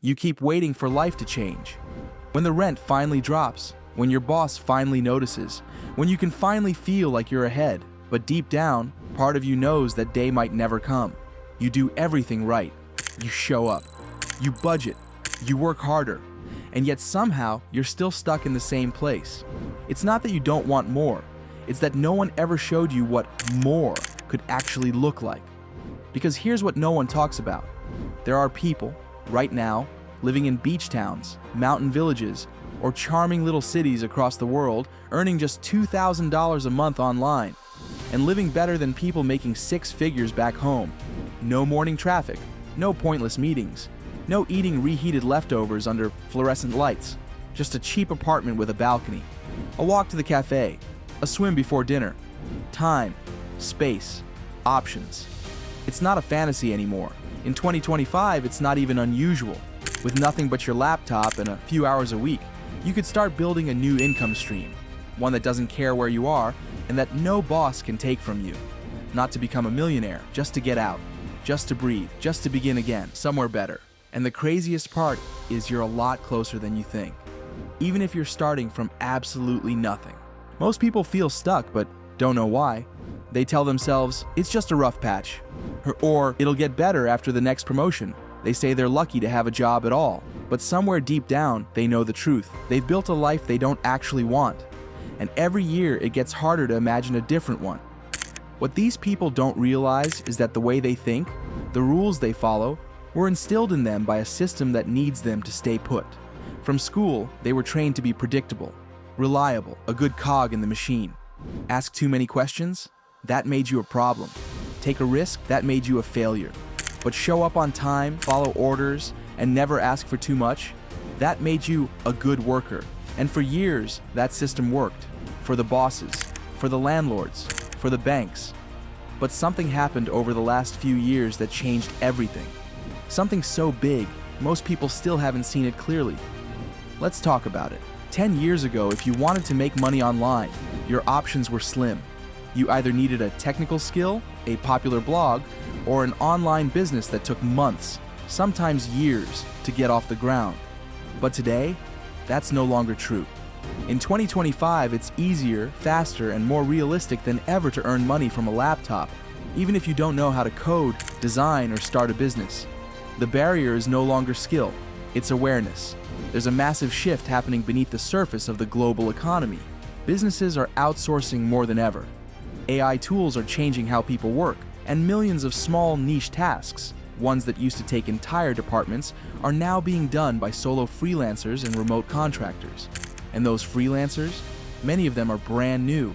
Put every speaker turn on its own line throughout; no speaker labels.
You keep waiting for life to change. When the rent finally drops, when your boss finally notices, when you can finally feel like you're ahead, but deep down, part of you knows that day might never come. You do everything right. You show up. You budget. You work harder. And yet somehow, you're still stuck in the same place. It's not that you don't want more. It's that no one ever showed you what more could actually look like. Because here's what no one talks about. There are people, right now, living in beach towns, mountain villages, or charming little cities across the world, earning just $2,000 a month online, and living better than people making six figures back home. No morning traffic, no pointless meetings, no eating reheated leftovers under fluorescent lights, just a cheap apartment with a balcony, a walk to the cafe, a swim before dinner, time, space, options. It's not a fantasy anymore. In 2025, it's not even unusual. With nothing but your laptop and a few hours a week, you could start building a new income stream, one that doesn't care where you are and that no boss can take from you. Not to become a millionaire, just to get out, just to breathe, just to begin again, somewhere better. And the craziest part is you're a lot closer than you think, even if you're starting from absolutely nothing. Most people feel stuck but don't know why. They tell themselves, it's just a rough patch, or it'll get better after the next promotion. They say they're lucky to have a job at all, but somewhere deep down, they know the truth. They've built a life they don't actually want, and every year it gets harder to imagine a different one. What these people don't realize is that the way they think, the rules they follow, were instilled in them by a system that needs them to stay put. From school, they were trained to be predictable, reliable, a good cog in the machine. Ask too many questions? That made you a problem. Take a risk? That made you a failure. But show up on time, follow orders, and never ask for too much? That made you a good worker. And for years, that system worked. For the bosses, for the landlords, for the banks. But something happened over the last few years that changed everything. Something so big, most people still haven't seen it clearly. Let's talk about it. 10 years ago, if you wanted to make money online, your options were slim. You either needed a technical skill, a popular blog, or an online business that took months, sometimes years, to get off the ground. But today, that's no longer true. In 2025, it's easier, faster, and more realistic than ever to earn money from a laptop, even if you don't know how to code, design, or start a business. The barrier is no longer skill, it's awareness. There's a massive shift happening beneath the surface of the global economy. Businesses are outsourcing more than ever. AI tools are changing how people work, and millions of small niche tasks, ones that used to take entire departments, are now being done by solo freelancers and remote contractors. And those freelancers, many of them are brand new.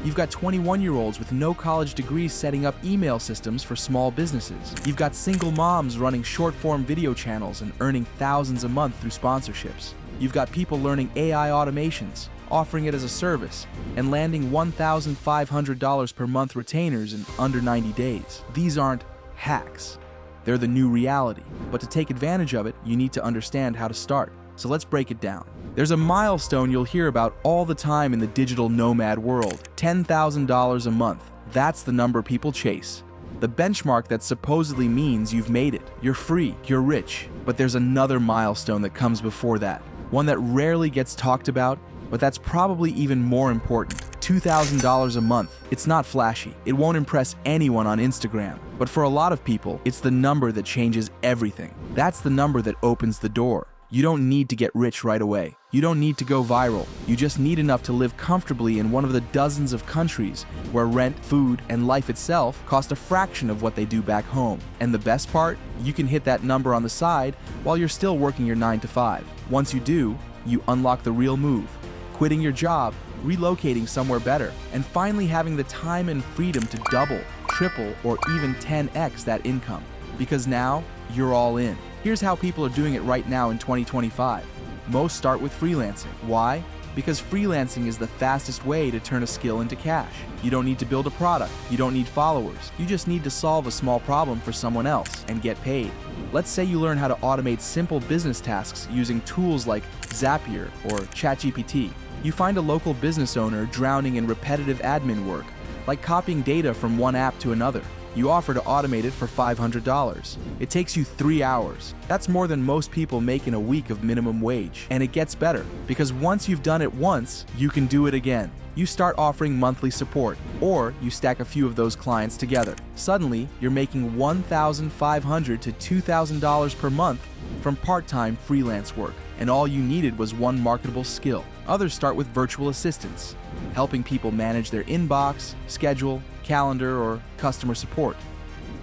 You've got 21-year-olds with no college degrees setting up email systems for small businesses. You've got single moms running short-form video channels and earning thousands a month through sponsorships. You've got people learning AI automations, offering it as a service, and landing $1,500 per month retainers in under 90 days. These aren't hacks. They're the new reality. But to take advantage of it, you need to understand how to start. So let's break it down. There's a milestone you'll hear about all the time in the digital nomad world: $10,000 a month. That's the number people chase. The benchmark that supposedly means you've made it. You're free, you're rich. But there's another milestone that comes before that. One that rarely gets talked about, but that's probably even more important. $2,000 a month. It's not flashy. It won't impress anyone on Instagram. But for a lot of people, it's the number that changes everything. That's the number that opens the door. You don't need to get rich right away. You don't need to go viral. You just need enough to live comfortably in one of the dozens of countries where rent, food, and life itself cost a fraction of what they do back home. And the best part? You can hit that number on the side while you're still working your 9 to 5. Once you do, you unlock the real move: quitting your job, relocating somewhere better, and finally having the time and freedom to double, triple, or even 10x that income. Because now, you're all in. Here's how people are doing it right now in 2025. Most start with freelancing. Why? Because freelancing is the fastest way to turn a skill into cash. You don't need to build a product. You don't need followers. You just need to solve a small problem for someone else and get paid. Let's say you learn how to automate simple business tasks using tools like Zapier or ChatGPT. You find a local business owner drowning in repetitive admin work, like copying data from one app to another. You offer to automate it for $500. It takes you 3 hours. That's more than most people make in a week of minimum wage. And it gets better, because once you've done it once, you can do it again. You start offering monthly support, or you stack a few of those clients together. Suddenly, you're making $1,500 to $2,000 per month from part-time freelance work, and all you needed was one marketable skill. Others start with virtual assistants, helping people manage their inbox, schedule, calendar, or customer support.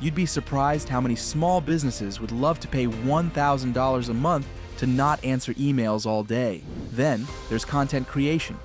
You'd be surprised how many small businesses would love to pay $1,000 a month to not answer emails all day. Then, there's content creation.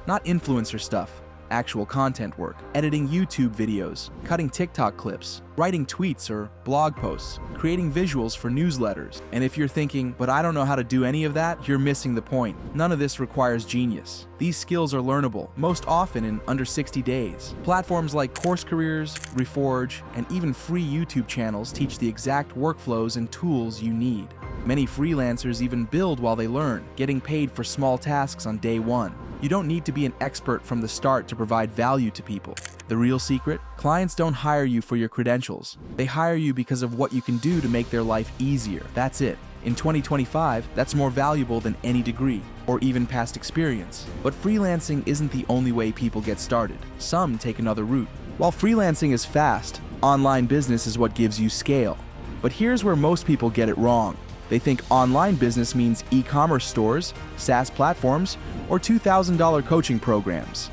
Not influencer stuff, actual content work, editing YouTube videos, cutting TikTok clips, writing tweets or blog posts, creating visuals for newsletters. And if you're thinking, but I don't know how to do any of that, you're missing the point. None of this requires genius. These skills are learnable, most often in under 60 days. Platforms like Course Careers, Reforge, and even free YouTube channels teach the exact workflows and tools you need. Many freelancers even build while they learn, getting paid for small tasks on day one. You don't need to be an expert from the start to provide value to people. The real secret? Clients don't hire you for your credentials. They hire you because of what you can do to make their life easier. That's it. In 2025, that's more valuable than any degree, or even past experience. But freelancing isn't the only way people get started. Some take another route. While freelancing is fast, online business is what gives you scale. But here's where most people get it wrong. They think online business means e-commerce stores, SaaS platforms, or $2,000 coaching programs.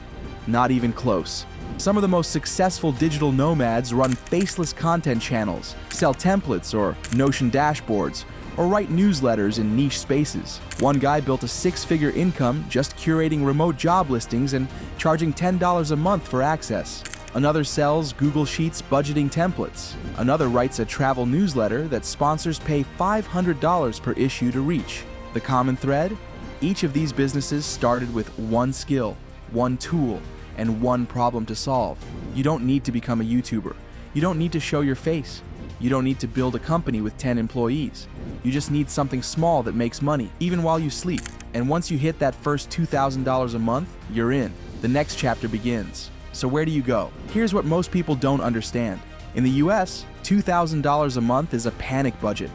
Not even close. Some of the most successful digital nomads run faceless content channels, sell templates or Notion dashboards, or write newsletters in niche spaces. One guy built a 6-figure income just curating remote job listings and charging $10 a month for access. Another sells Google Sheets budgeting templates. Another writes a travel newsletter that sponsors pay $500 per issue to reach. The common thread? Each of these businesses started with one skill, one tool, and one problem to solve. You don't need to become a YouTuber. You don't need to show your face. You don't need to build a company with 10 employees. You just need something small that makes money, even while you sleep. And once you hit that first $2,000 a month, you're in. The next chapter begins. So where do you go? Here's what most people don't understand. In the US, $2,000 a month is a panic budget.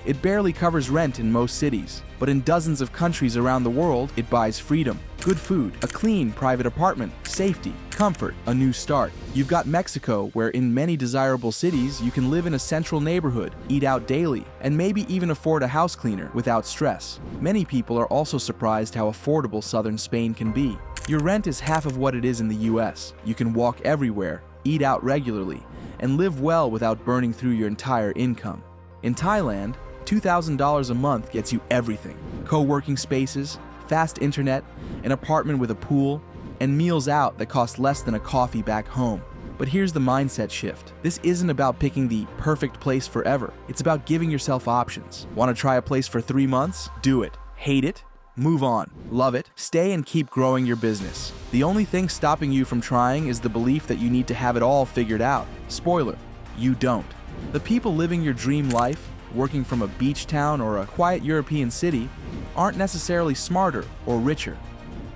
It barely covers rent in most cities, but in dozens of countries around the world, it buys freedom, good food, a clean private apartment, safety, comfort, a new start. You've got Mexico, where in many desirable cities, you can live in a central neighborhood, eat out daily, and maybe even afford a house cleaner without stress. Many people are also surprised how affordable southern Spain can be. Your rent is half of what it is in the US. You can walk everywhere, eat out regularly, and live well without burning through your entire income. In Thailand, $2,000 a month gets you everything. Co-working spaces, fast internet, an apartment with a pool, and meals out that cost less than a coffee back home. But here's the mindset shift. This isn't about picking the perfect place forever. It's about giving yourself options. Want to try a place for 3 months? Do it. Hate it? Move on. Love it? Stay and keep growing your business. The only thing stopping you from trying is the belief that you need to have it all figured out. Spoiler, you don't. The people living your dream life, working from a beach town or a quiet European city, aren't necessarily smarter or richer.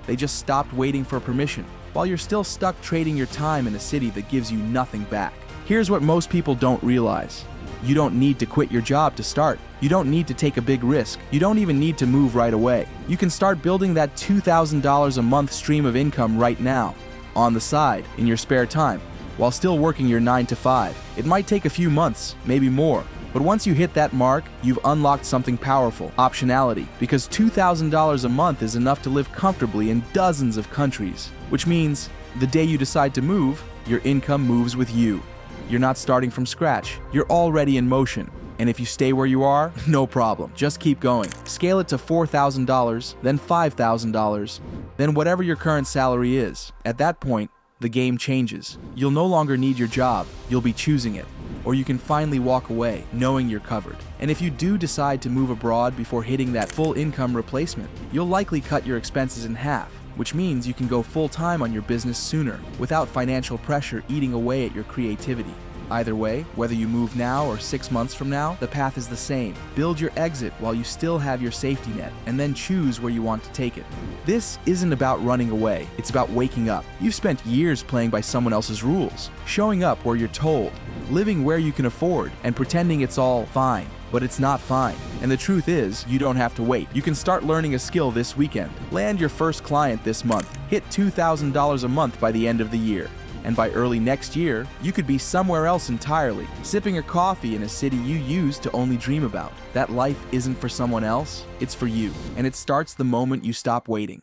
They just stopped waiting for permission, while you're still stuck trading your time in a city that gives you nothing back. Here's what most people don't realize. You don't need to quit your job to start. You don't need to take a big risk. You don't even need to move right away. You can start building that $2,000 a month stream of income right now, on the side, in your spare time, while still working your 9 to 5. It might take a few months, maybe more. But once you hit that mark, you've unlocked something powerful, optionality, because $2,000 a month is enough to live comfortably in dozens of countries, which means the day you decide to move, your income moves with you. You're not starting from scratch, you're already in motion. And if you stay where you are, no problem, just keep going. Scale it to $4,000, then $5,000, then whatever your current salary is. At that point, the game changes. You'll no longer need your job, you'll be choosing it. Or you can finally walk away, knowing you're covered. And if you do decide to move abroad before hitting that full income replacement, you'll likely cut your expenses in half, which means you can go full-time on your business sooner, without financial pressure eating away at your creativity. Either way, whether you move now or 6 months from now, the path is the same. Build your exit while you still have your safety net, and then choose where you want to take it. This isn't about running away, it's about waking up. You've spent years playing by someone else's rules, showing up where you're told, living where you can afford, and pretending it's all fine. But it's not fine. And the truth is, you don't have to wait. You can start learning a skill this weekend. Land your first client this month. Hit $2,000 a month by the end of the year. And by early next year, you could be somewhere else entirely, sipping a coffee in a city you used to only dream about. That life isn't for someone else, it's for you. And it starts the moment you stop waiting.